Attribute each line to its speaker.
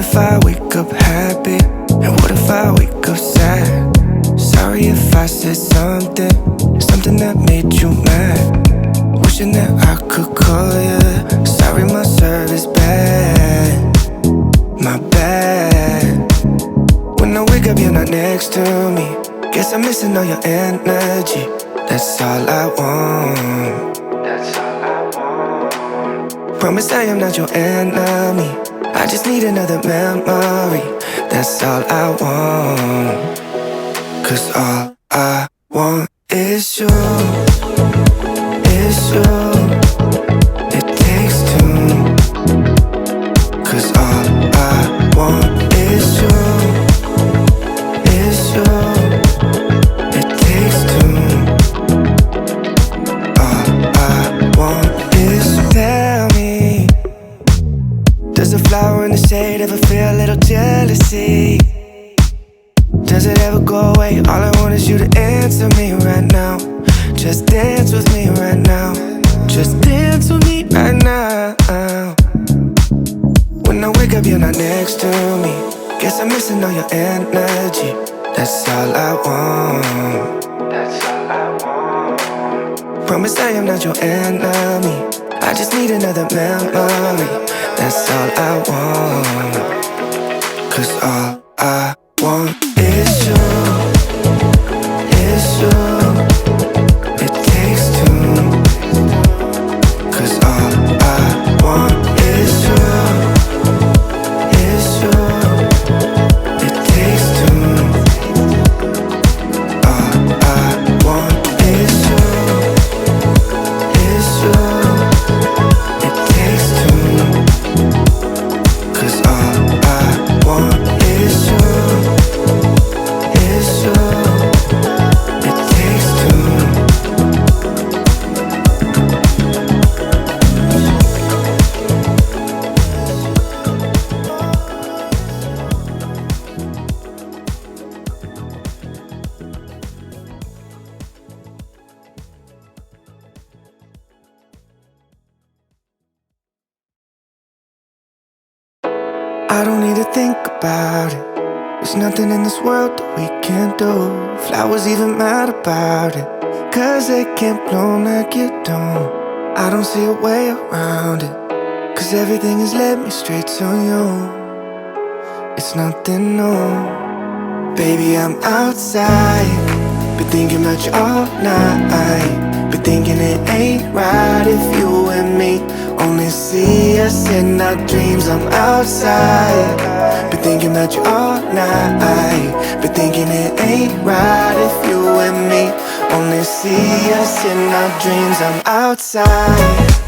Speaker 1: if I wake up happy? And what if I wake up sad? Sorry if I said something that made you mad. Wishing that I could call you. Sorry my service bad, my bad. When I wake up you're not next to me. Guess I'm missing all your energy. That's all I want. That's all I want. Promise I am not your enemy. I just need another memory. That's all I want. 'Cause all I want is you. Is you. It takes two. 'Cause all I want is you. Is you. It takes two. All I want is you. Tell me, does a flower in the shade ever feel a little jealousy? Does it ever go away? All I want is you to answer me right now. Just dance with me right now. Just dance with me right now. When I wake up you're not next to me. Guess I'm missing all your energy. That's all I want. That's all I want. Promise I am not your enemy. I just need another memory. That's all I want. 'Cause all I want is you. Is you. It takes two. 'Cause all I want is you. Is you. It takes two. All I want is you. Is you. It takes two. 'Cause all I want is you. Is you. It takes two. I don't need to think about it. There's nothing in this world that we can't do. Flowers even mad about it, 'cause they can't bloom like you do. I don't see a way around it, 'cause everything has led me straight to you. It's nothing new. Baby, I'm outside, been thinking about you all night. Been thinking it ain't right if you and me only see us in our dreams. I'm outside, been thinking about you all night. Been thinking it ain't right if you and me only see us in our dreams. I'm outside.